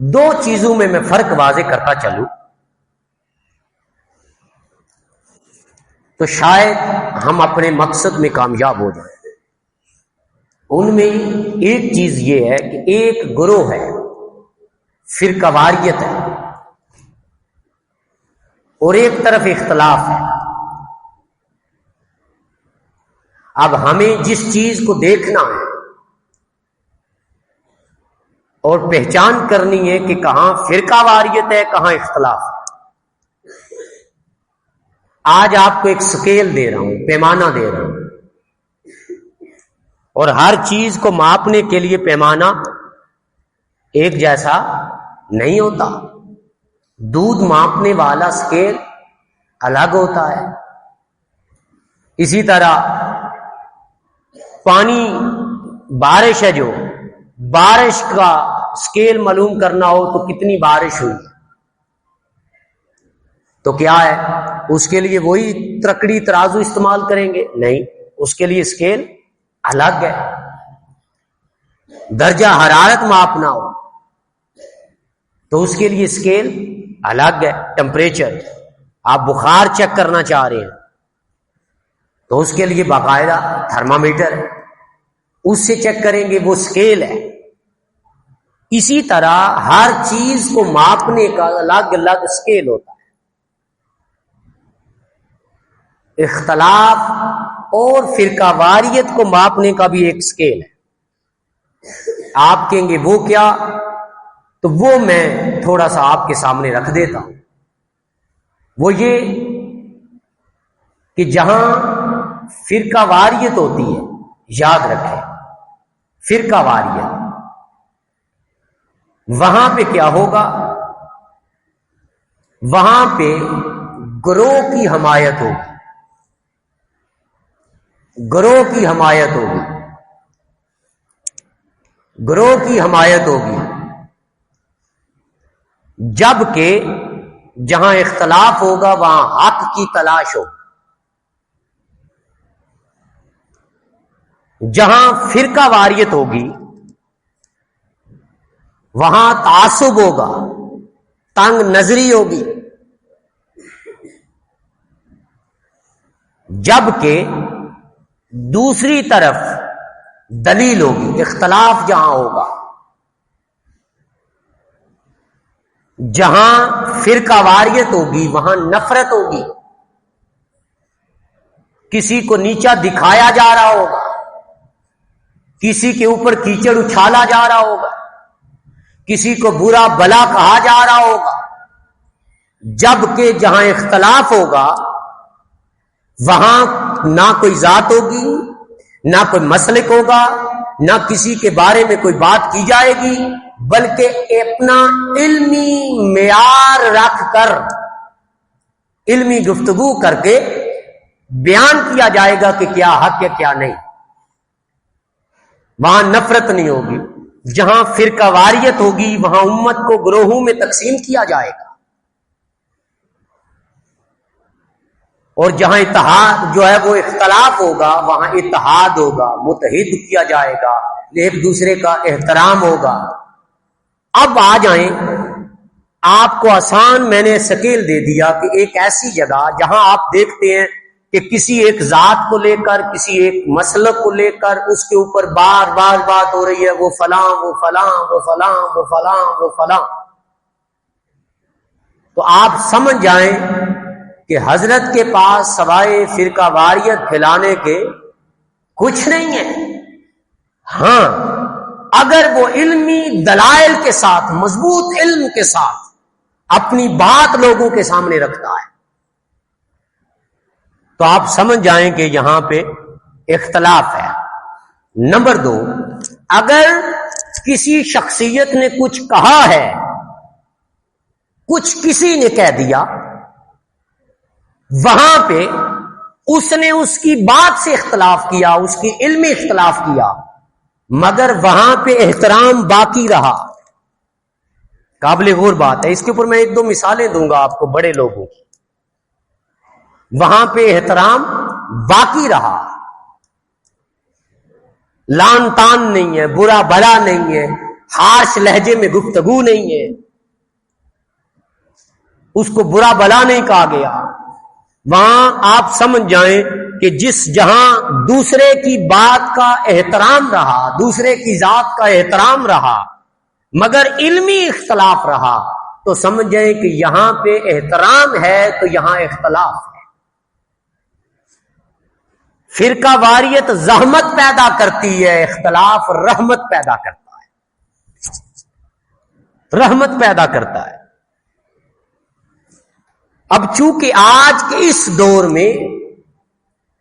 دو چیزوں میں فرق واضح کرتا چلوں تو شاید ہم اپنے مقصد میں کامیاب ہو جائیں۔ ان میں ایک چیز یہ ہے کہ ایک گروہ ہے، فرقہ واریت ہے، اور ایک طرف اختلاف ہے۔ اب ہمیں جس چیز کو دیکھنا ہے اور پہچان کرنی ہے کہ کہاں فرقہ واریت ہے، کہاں اختلاف ہے۔ آج آپ کو ایک سکیل دے رہا ہوں، پیمانہ دے رہا ہوں، اور ہر چیز کو ماپنے کے لیے پیمانہ ایک جیسا نہیں ہوتا۔ دودھ ماپنے والا سکیل الگ ہوتا ہے، اسی طرح پانی، بارش ہے، جو بارش کا سکیل معلوم کرنا ہو تو کتنی بارش ہوئی تو کیا ہے، اس کے لیے وہی ترکڑی ترازو استعمال کریں گے؟ نہیں، اس کے لیے سکیل الگ ہے۔ درجہ حرارت ماپنا ہو تو اس کے لیے سکیل الگ ہے۔ ٹمپریچر، آپ بخار چیک کرنا چاہ رہے ہیں تو اس کے لیے باقاعدہ تھرمامیٹر ہے، اس سے چیک کریں گے، وہ سکیل ہے۔ اسی طرح ہر چیز کو ماپنے کا الگ الگ سکیل ہوتا ہے۔ اختلاف اور فرقہ واریت کو ماپنے کا بھی ایک سکیل ہے۔ آپ کہیں گے وہ کیا؟ تو وہ میں تھوڑا سا آپ کے سامنے رکھ دیتا ہوں۔ وہ یہ کہ جہاں فرقہ واریت ہوتی ہے، یاد رکھیں فرقہ واریت، وہاں پہ کیا ہوگا؟ وہاں پہ گروہ کی حمایت ہوگی، گروہ کی حمایت ہوگی، گروہ کی حمایت ہوگی، جبکہ جہاں اختلاف ہوگا وہاں حق کی تلاش ہوگی۔ جہاں فرقہ واریت ہوگی وہاں تعصب ہوگا، تنگ نظری ہوگی، جبکہ دوسری طرف دلیل ہوگی۔ اختلاف جہاں ہوگا، جہاں فرقہ واریت ہوگی وہاں نفرت ہوگی، کسی کو نیچا دکھایا جا رہا ہوگا، کسی کے اوپر کیچڑ اچھالا جا رہا ہوگا، کسی کو برا بلا کہا جا رہا ہوگا۔ جبکہ جہاں اختلاف ہوگا وہاں نہ کوئی ذات ہوگی، نہ کوئی مسلک ہوگا، نہ کسی کے بارے میں کوئی بات کی جائے گی، بلکہ اپنا علمی معیار رکھ کر، علمی گفتگو کر کے بیان کیا جائے گا کہ کیا حق ہے کیا نہیں۔ وہاں نفرت نہیں ہوگی۔ جہاں فرقہ واریت ہوگی وہاں امت کو گروہوں میں تقسیم کیا جائے گا، اور جہاں اتحاد جو ہے وہ اختلاف ہوگا وہاں اتحاد ہوگا، متحد کیا جائے گا، ایک دوسرے کا احترام ہوگا۔ اب آ جائیں، آپ کو آسان میں نے سکیل دے دیا کہ ایک ایسی جگہ جہاں آپ دیکھتے ہیں کہ کسی ایک ذات کو لے کر، کسی ایک مسلک کو لے کر اس کے اوپر بار بار بات ہو رہی ہے، وہ فلاں وہ فلاں وہ فلاں وہ فلاں وہ فلاں، تو آپ سمجھ جائیں کہ حضرت کے پاس سوائے فرقہ واریت پھیلانے کے کچھ نہیں ہے۔ ہاں، اگر وہ علمی دلائل کے ساتھ، مضبوط علم کے ساتھ اپنی بات لوگوں کے سامنے رکھتا ہے تو آپ سمجھ جائیں کہ یہاں پہ اختلاف ہے۔ نمبر 2، اگر کسی شخصیت نے کچھ کہا ہے، کچھ کسی نے کہہ دیا، وہاں پہ اس نے اس کی بات سے اختلاف کیا، اس کی علمی اختلاف کیا، مگر وہاں پہ احترام باقی رہا، قابل غور بات ہے۔ اس کے اوپر میں 1-2 مثالیں دوں گا آپ کو بڑے لوگوں کی۔ وہاں پہ احترام باقی رہا، لان تان نہیں ہے، برا بھلا نہیں ہے، ہارش لہجے میں گفتگو نہیں ہے، اس کو برا بلا نہیں کہا گیا. وہاں آپ سمجھ جائیں کہ جہاں دوسرے کی بات کا احترام رہا، دوسرے کی ذات کا احترام رہا، مگر علمی اختلاف رہا، تو سمجھ جائیں کہ یہاں پہ احترام ہے تو یہاں اختلاف ہے. فرقہ واریت زحمت پیدا کرتی ہے، اختلاف رحمت پیدا کرتا ہے، رحمت پیدا کرتا ہے. اب چونکہ آج کے اس دور میں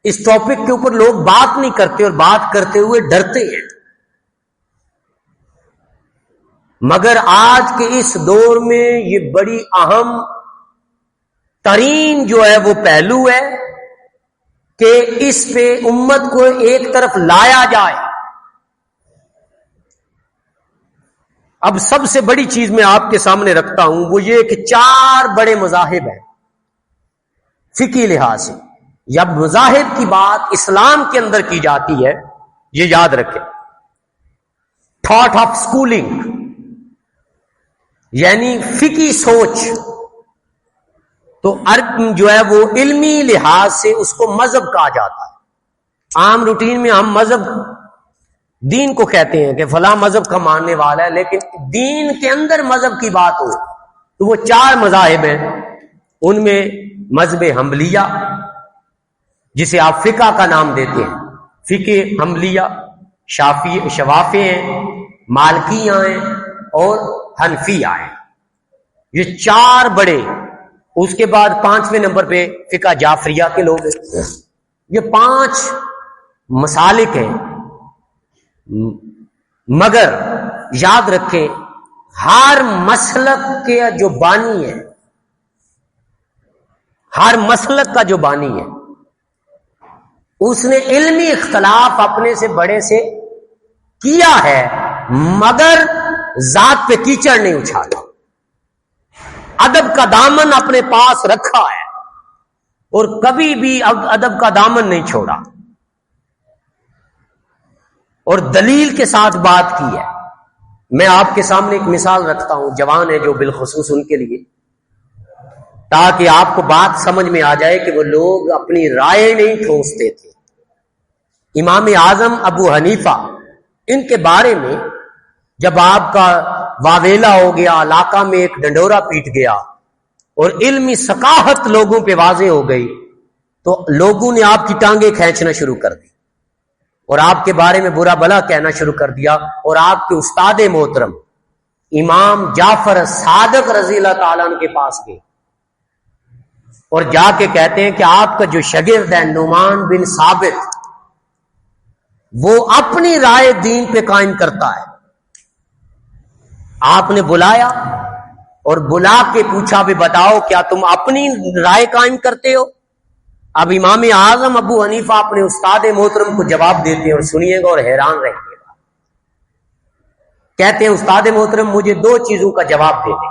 اس ٹاپک کے اوپر لوگ بات نہیں کرتے اور بات کرتے ہوئے ڈرتے ہیں، مگر آج کے اس دور میں یہ بڑی اہم ترین جو ہے وہ پہلو ہے کہ اس پہ امت کو ایک طرف لایا جائے. اب سب سے بڑی چیز میں آپ کے سامنے رکھتا ہوں وہ یہ کہ 4 بڑے مذاہب ہیں فقہی لحاظ سے. جب مذاہب کی بات اسلام کے اندر کی جاتی ہے، یہ یاد رکھیں، تھاٹ آف سکولنگ یعنی فقہی سوچ، تو جو ہے وہ علمی لحاظ سے اس کو مذہب کہا جاتا ہے. عام روٹین میں ہم مذہب دین کو کہتے ہیں کہ فلاں مذہب کا ماننے والا ہے، لیکن دین کے اندر مذہب کی بات ہو تو وہ 4 مذاہب ہیں. ان میں مذہب حنبلیہ جسے آپ فقہ کا نام دیتے ہیں، فقہ حنبلیہ، شوافی ہیں، مالکیہ ہیں اور حنفیہ ہیں. یہ 4 بڑے. اس کے بعد 5ویں نمبر پہ فقہ جعفریہ کے لوگ ہیں. یہ 5 مسالک ہیں. مگر یاد رکھیں ہر مسلک کے جو بانی ہے، ہر مسلک کا جو بانی ہے، اس نے علمی اختلاف اپنے سے بڑے سے کیا ہے، مگر ذات پہ کیچڑ نہیں اچھالا، ادب کا دامن اپنے پاس رکھا ہے اور کبھی بھی ادب کا دامن نہیں چھوڑا اور دلیل کے ساتھ بات کی ہے. میں آپ کے سامنے ایک مثال رکھتا ہوں، جوان ہے جو بالخصوص ان کے لیے، تاکہ آپ کو بات سمجھ میں آ جائے کہ وہ لوگ اپنی رائے نہیں ٹھوستے تھے. امام اعظم ابو حنیفہ، ان کے بارے میں جب آپ کا واویلا ہو گیا، علاقہ میں ایک ڈنڈورا پیٹ گیا اور علمی ثقافت لوگوں پہ واضح ہو گئی، تو لوگوں نے آپ کی ٹانگیں کھینچنا شروع کر دی اور آپ کے بارے میں برا بلا کہنا شروع کر دیا. اور آپ کے استاد محترم امام جعفر صادق رضی اللہ تعالیٰ عنہ کے پاس گئے اور جا کے کہتے ہیں کہ آپ کا جو شاگرد ہے نعمان بن ثابت، وہ اپنی رائے دین پہ قائم کرتا ہے. آپ نے بلایا اور بلا کے پوچھا بھی بتاؤ کیا تم اپنی رائے قائم کرتے ہو؟ اب امام اعظم ابو حنیفہ اپنے استاد محترم کو جواب دیتے ہیں اور سنیے گا اور حیران رہیں گے. کہتے ہیں استاد محترم مجھے 2 چیزوں کا جواب دے دیں.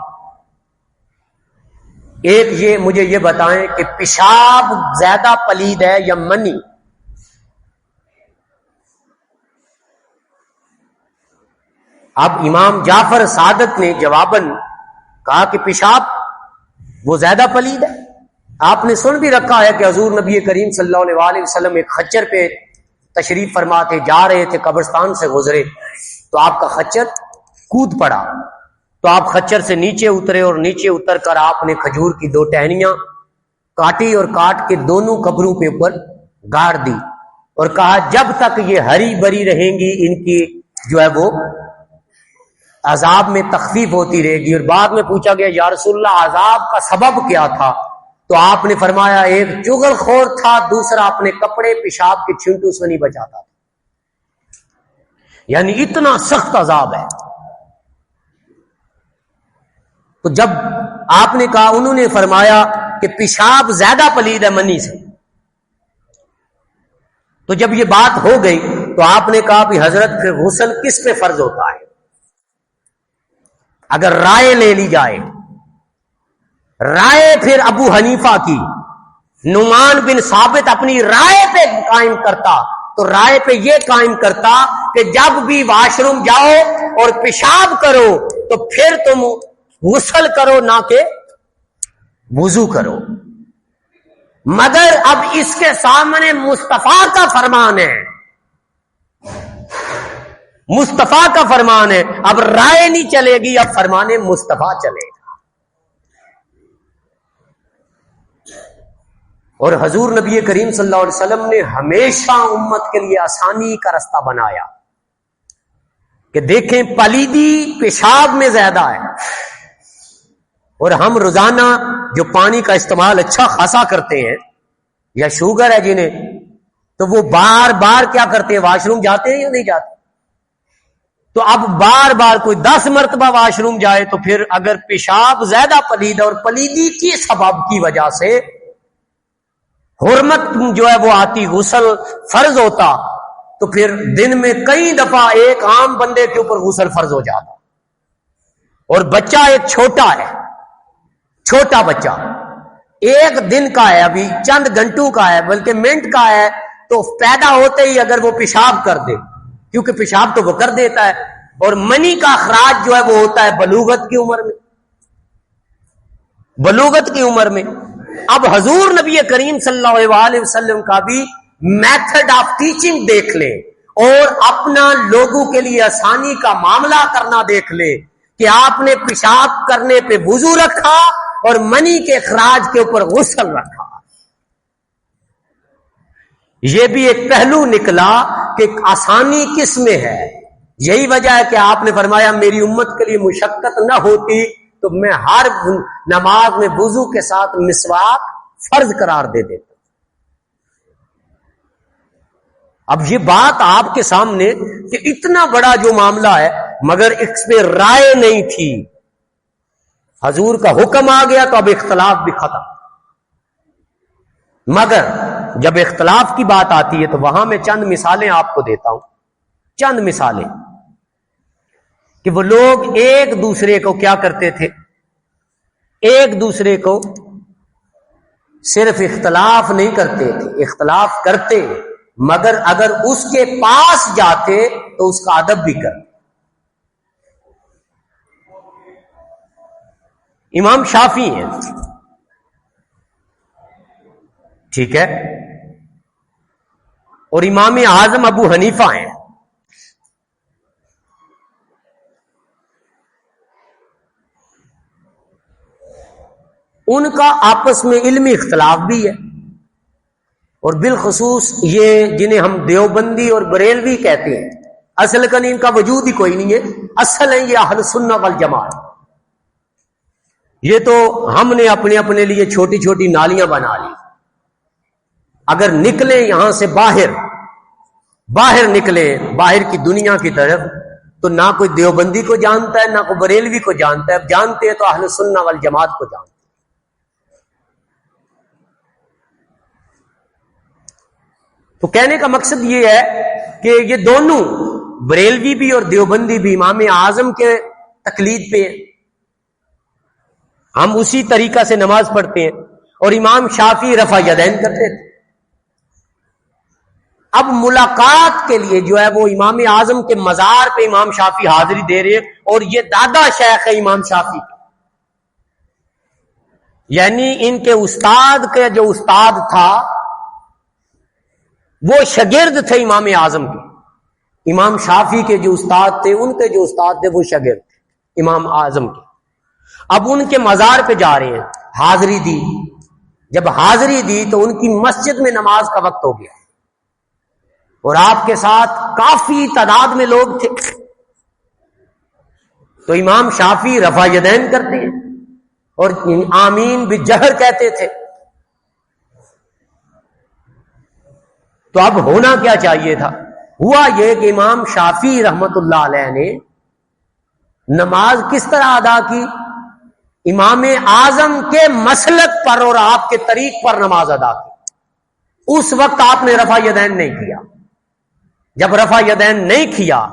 ایک یہ مجھے یہ بتائیں کہ پیشاب زیادہ پلید ہے یا منی؟ اب امام جعفر صادق نے جواباً کہا کہ پیشاب وہ زیادہ پلید ہے. آپ نے سن بھی رکھا ہے کہ حضور نبی کریم صلی اللہ علیہ وسلم ایک خچر پہ تشریف فرما تھے، جا رہے تھے، قبرستان سے گزرے تو آپ کا خچر کود پڑا، تو آپ خچر سے نیچے اترے اور نیچے اتر کر آپ نے کھجور کی 2 ٹہنیاں کاٹی اور کاٹ کے دونوں قبروں پہ اوپر گاڑ دی اور کہا جب تک یہ ہری بری رہیں گی ان کی جو ہے وہ عذاب میں تخفیف ہوتی رہے گی. اور بعد میں پوچھا گیا یا رسول اللہ عذاب کا سبب کیا تھا؟ تو آپ نے فرمایا ایک چغل خور تھا، دوسرا اپنے کپڑے پیشاب کے چھینٹوں سے نہیں بچاتا تھا. یعنی اتنا سخت عذاب ہے. تو جب آپ نے کہا، انہوں نے فرمایا کہ پیشاب زیادہ پلید ہے منی سے. تو جب یہ بات ہو گئی تو آپ نے کہا کہ حضرت پھر غسل کس پہ فرض ہوتا ہے؟ اگر رائے لے لی جائے، رائے پھر ابو حنیفہ کی، نعمان بن ثابت اپنی رائے پہ قائم کرتا، تو رائے پہ یہ قائم کرتا کہ جب بھی واش روم جاؤ اور پیشاب کرو تو پھر تم غسل کرو نہ کہ وضو کرو. مگر اب اس کے سامنے مصطفیٰ کا فرمان ہے، مصطفیٰ کا فرمان ہے. اب رائے نہیں چلے گی، اب فرمان مصطفیٰ چلے گا. اور حضور نبی کریم صلی اللہ علیہ وسلم نے ہمیشہ امت کے لیے آسانی کا راستہ بنایا کہ دیکھیں پلیدی پیشاب میں زیادہ ہے، اور ہم روزانہ جو پانی کا استعمال اچھا خاصا کرتے ہیں، یا شوگر ہے جنہیں، تو وہ بار بار کیا کرتے ہیں، واش روم جاتے ہیں یا نہیں جاتے؟ تو اب بار بار کوئی 10 مرتبہ واش روم جائے تو پھر اگر پیشاب زیادہ پلید اور پلیدی کی سبب کی وجہ سے حرمت جو ہے وہ آتی، غسل فرض ہوتا، تو پھر دن میں کئی دفعہ ایک عام بندے کے اوپر غسل فرض ہو جاتا. اور بچہ ایک چھوٹا ہے، چھوٹا بچہ 1 دن کا ہے، ابھی چند گھنٹوں کا ہے، بلکہ منٹ کا ہے، تو پیدا ہوتے ہی اگر وہ پیشاب کر دے، کیونکہ پیشاب تو وہ کر دیتا ہے، اور منی کا اخراج جو ہے وہ ہوتا ہے بلوغت کی عمر میں، بلوغت کی عمر میں. اب حضور نبی کریم صلی اللہ علیہ وسلم کا بھی میتھڈ آف ٹیچنگ دیکھ لیں اور اپنا لوگوں کے لیے آسانی کا معاملہ کرنا دیکھ لیں کہ آپ نے پیشاب کرنے پہ وضو رکھا اور منی کے اخراج کے اوپر غسل رکھا. یہ بھی ایک پہلو نکلا کہ آسانی کس میں ہے. یہی وجہ ہے کہ آپ نے فرمایا میری امت کے لیے مشقت نہ ہوتی تو میں ہر نماز میں وضو کے ساتھ مسواک فرض قرار دے دیتا. اب یہ بات آپ کے سامنے کہ اتنا بڑا جو معاملہ ہے مگر اس پہ رائے نہیں تھی، حضور کا حکم آ گیا تو اب اختلاف بھی ختم. مگر جب اختلاف کی بات آتی ہے تو وہاں میں چند مثالیں آپ کو دیتا ہوں، چند مثالیں کہ وہ لوگ ایک دوسرے کو کیا کرتے تھے، ایک دوسرے کو صرف اختلاف نہیں کرتے تھے، اختلاف کرتے مگر اگر اس کے پاس جاتے تو اس کا ادب بھی کرتے. امام شافعی ہیں، ٹھیک ہے، اور امام اعظم ابو حنیفہ ہیں. ان کا آپس میں علمی اختلاف بھی ہے، اور بالخصوص یہ جنہیں ہم دیوبندی اور بریلوی کہتے ہیں، اصل کا ان کا وجود ہی کوئی نہیں ہے، اصل ہے یہ اہل سنہ والجماعت. یہ تو ہم نے اپنے اپنے لیے چھوٹی چھوٹی نالیاں بنا لی. اگر نکلے یہاں سے باہر نکلے باہر کی دنیا کی طرف تو نہ کوئی دیوبندی کو جانتا ہے نہ کوئی بریلوی کو جانتا ہے. اب جانتے ہیں تو اہل سنہ والجماعت کو جانتے ہیں. تو کہنے کا مقصد یہ ہے کہ یہ دونوں بریلوی بھی اور دیوبندی بھی امام اعظم کے تقلید پہ ہیں. ہم اسی طریقہ سے نماز پڑھتے ہیں، اور امام شافعی رفع یدین کرتے تھے. اب ملاقات کے لیے جو ہے وہ امام اعظم کے مزار پہ امام شافعی حاضری دے رہے ہیں، اور یہ دادا شیخ ہے امام شافعی کے، یعنی ان کے استاد کا جو استاد تھا وہ شاگرد تھے امام اعظم کے. امام شافعی کے جو استاد تھے، ان کے جو استاد تھے وہ شاگرد تھے امام اعظم کے. اب ان کے مزار پہ جا رہے ہیں، حاضری دی. جب حاضری دی تو ان کی مسجد میں نماز کا وقت ہو گیا، اور آپ کے ساتھ کافی تعداد میں لوگ تھے. تو امام شافعی رفع یدین کرتے ہیں اور آمین بالجہر کہتے تھے. تو اب ہونا کیا چاہیے تھا؟ ہوا یہ کہ امام شافعی رحمت اللہ علیہ نے نماز کس طرح ادا کی؟ امام اعظم کے مسلک پر اور آپ کے طریق پر نماز ادا کی. اس وقت آپ نے رفع یدین نہیں کیا. جب رفع یدین نہیں کیا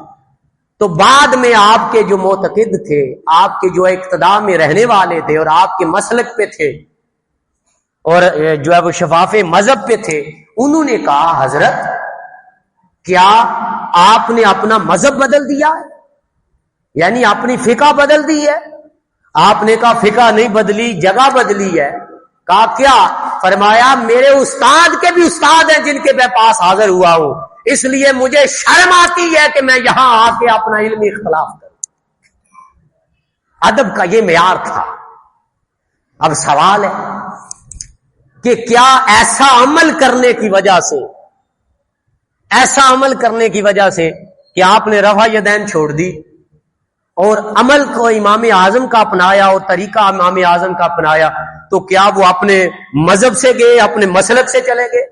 تو بعد میں آپ کے جو معتقد تھے، آپ کے جو اقتداء میں رہنے والے تھے اور آپ کے مسلک پہ تھے اور جو ہے وہ شفاف مذہب پہ تھے، انہوں نے کہا حضرت کیا آپ نے اپنا مذہب بدل دیا ہے؟ یعنی اپنی فقہ بدل دی ہے. آپ نے کہا فقہ نہیں بدلی، جگہ بدلی ہے. کہا کیا؟ فرمایا میرے استاد کے بھی استاد ہیں جن کے میں پاس حاضر ہوا ہوں، اس لیے مجھے شرم آتی ہے کہ میں یہاں آ کے اپنا علمی اختلاف کروں. ادب کا یہ معیار تھا. اب سوال ہے کہ کیا ایسا عمل کرنے کی وجہ سے کہ آپ نے رفع یدین چھوڑ دی اور عمل کو امام اعظم کا اپنایا اور طریقہ امام اعظم کا اپنایا، تو کیا وہ اپنے مذہب سے گئے، اپنے مسلک سے چلے گئے؟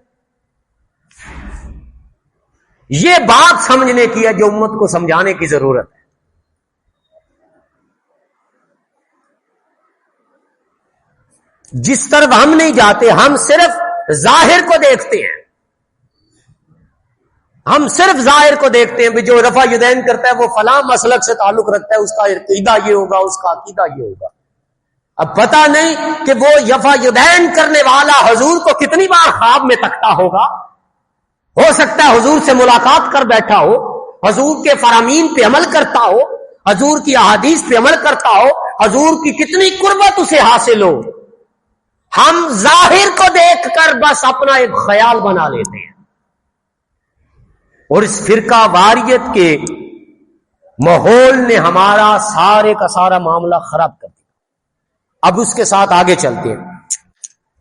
یہ بات سمجھنے کی ہے جو امت کو سمجھانے کی ضرورت ہے. جس طرف ہم نہیں جاتے، ہم صرف ظاہر کو دیکھتے ہیں. ہم صرف ظاہر کو دیکھتے ہیں. جو رفع یدین کرتا ہے وہ فلاں مسلک سے تعلق رکھتا ہے، اس کا عقیدہ یہ ہوگا، اس کا عقیدہ یہ ہوگا. اب پتہ نہیں کہ وہ رفع یدین کرنے والا حضور کو کتنی بار خواب میں تکتا ہوگا. ہو سکتا ہے حضور سے ملاقات کر بیٹھا ہو، حضور کے فرامین پہ عمل کرتا ہو، حضور کی احادیث پہ عمل کرتا ہو، حضور کی کتنی قربت اسے حاصل ہو. ہم ظاہر کو دیکھ کر بس اپنا ایک خیال بنا لیتے ہیں اور اس فرقہ واریت کے ماحول نے ہمارا سارے کا سارا معاملہ خراب کر دیا. اب اس کے ساتھ آگے چلتے ہیں،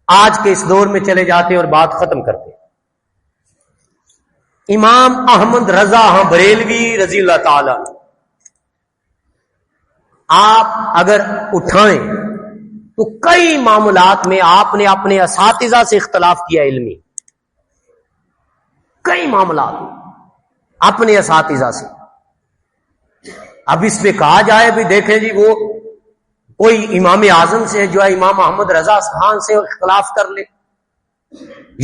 آج کے اس دور میں چلے جاتے ہیں اور بات ختم کرتے ہیں. امام احمد رضا بریلوی رضی اللہ تعالی، آپ اگر اٹھائیں تو کئی معاملات میں آپ نے اپنے اساتذہ سے اختلاف کیا علمی. کئی معاملات اپنے اساتذہ سے. اب اس پہ کہا جائے بھی دیکھیں جی وہ کوئی امام اعظم سے جو ہے امام محمد رضا خان سے اختلاف کر لے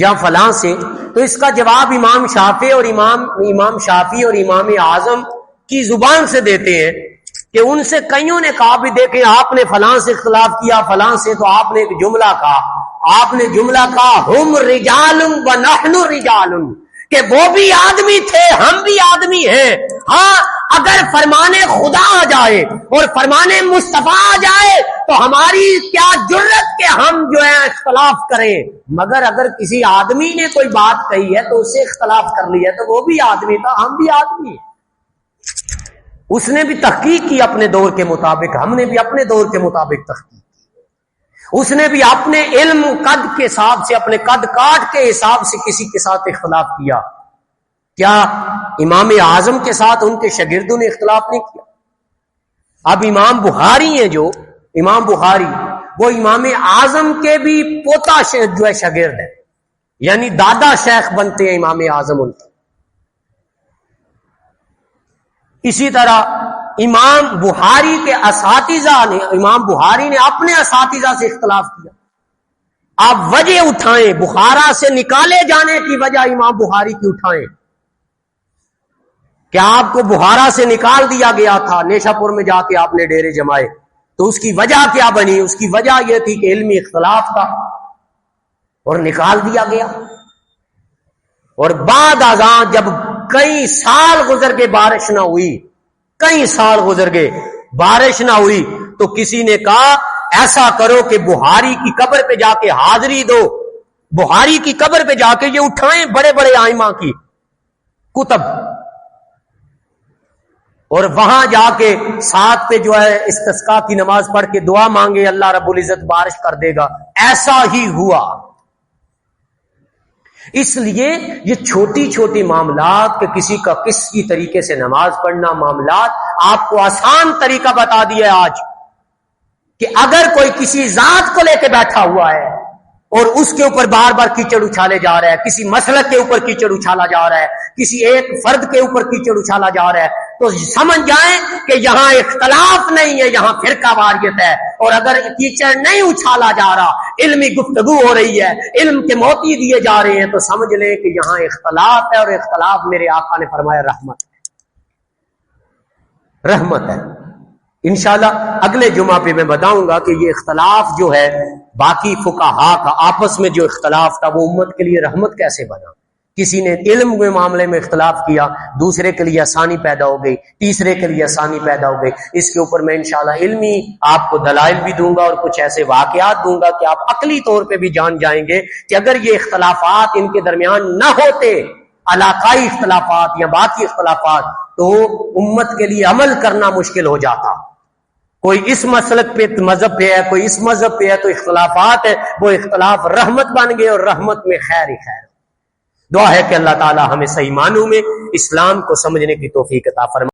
یا فلاں سے، تو اس کا جواب امام شافعی اور امام اعظم کی زبان سے دیتے ہیں کہ ان سے کئیوں نے کہا بھی دیکھیں آپ نے فلاں سے اختلاف کیا، فلاں سے، تو آپ نے ایک جملہ کہا ہم رجال و نحن رجال، کہ وہ بھی آدمی تھے ہم بھی آدمی ہیں. ہاں اگر فرمان خدا آ جائے اور فرمان مصطفیٰ آ جائے تو ہماری کیا جرت کہ ہم جو ہے اختلاف کریں، مگر اگر کسی آدمی نے کوئی بات کہی ہے تو اس سے اختلاف کر لیا تو وہ بھی آدمی تھا ہم بھی آدمی ہیں. اس نے بھی تحقیق کی اپنے دور کے مطابق، ہم نے بھی اپنے دور کے مطابق تحقیق کی. اس نے بھی اپنے علم قد کے حساب سے، اپنے قد کاٹ کے حساب سے کسی کے ساتھ اختلاف کیا. کیا امام اعظم کے ساتھ ان کے شاگردوں نے اختلاف نہیں کیا؟ اب امام بخاری ہیں، جو امام بخاری وہ امام اعظم کے بھی پوتا جو ہے شاگرد ہے، یعنی دادا شیخ بنتے ہیں امام اعظم ان کے. اسی طرح امام بخاری کے اساتذہ نے، امام بخاری نے اپنے اساتذہ سے اختلاف کیا. آپ وجہ اٹھائیں، بخارا سے نکالے جانے کی وجہ امام بخاری کی اٹھائیں. کیا آپ کو بخارا سے نکال دیا گیا تھا، نیشا پور میں جا کے آپ نے ڈیرے جمائے، تو اس کی وجہ کیا بنی؟ اس کی وجہ یہ تھی کہ علمی اختلاف تھا اور نکال دیا گیا. اور بعد ازاں جب کئی سال گزر کے بارش نہ ہوئی، کئی سال گزر گئے بارش نہ ہوئی، تو کسی نے کہا ایسا کرو کہ بخاری کی قبر پہ جا کے حاضری دو، بخاری کی قبر پہ جا کے یہ اٹھائیں بڑے بڑے ائمہ کی کتب، اور وہاں جا کے ساتھ پہ جو ہے استسقاء کی نماز پڑھ کے دعا مانگے، اللہ رب العزت بارش کر دے گا. ایسا ہی ہوا. اس لیے یہ چھوٹی چھوٹی معاملات کہ کسی کا کسی طریقے سے نماز پڑھنا، معاملات آپ کو آسان طریقہ بتا دیا آج کہ اگر کوئی کسی ذات کو لے کے بیٹھا ہوا ہے اور اس کے اوپر بار بار کیچڑ اچھالے جا رہا ہے، کسی مسلک کے اوپر کیچڑ اچھالا جا رہا ہے، کسی ایک فرد کے اوپر کیچڑ اچھالا جا رہا ہے، تو سمجھ جائیں کہ یہاں اختلاف نہیں ہے، یہاں فرقہ واریت ہے. اور اگر کیچڑ نہیں اچھالا جا رہا، علمی گفتگو ہو رہی ہے، علم کے موتی دیے جا رہے ہیں، تو سمجھ لیں کہ یہاں اختلاف ہے. اور اختلاف میرے آقا نے فرمایا رحمت ہے، رحمت ہے. انشاءاللہ اگلے جمعہ پہ میں بتاؤں گا کہ یہ اختلاف جو ہے باقی فقہا کا آپس میں جو اختلاف تھا وہ امت کے لیے رحمت کیسے بنا. کسی نے علم کے معاملے میں اختلاف کیا، دوسرے کے لیے آسانی پیدا ہو گئی، تیسرے کے لیے آسانی پیدا ہو گئی۔ اس کے اوپر میں انشاءاللہ علمی آپ کو دلائل بھی دوں گا اور کچھ ایسے واقعات دوں گا کہ آپ عقلی طور پہ بھی جان جائیں گے کہ اگر یہ اختلافات ان کے درمیان نہ ہوتے، علاقائی اختلافات یا باقی اختلافات، تو امت کے لیے عمل کرنا مشکل ہو جاتا۔ کوئی اس مسلک پہ مذہب پہ ہے، کوئی اس مذہب پہ ہے، تو اختلافات ہے، وہ اختلاف رحمت بن گئے اور رحمت میں خیر ہی خیر۔ دعا ہے کہ اللہ تعالی ہمیں صحیح معنوں میں اسلام کو سمجھنے کی توفیق عطا فرمائے۔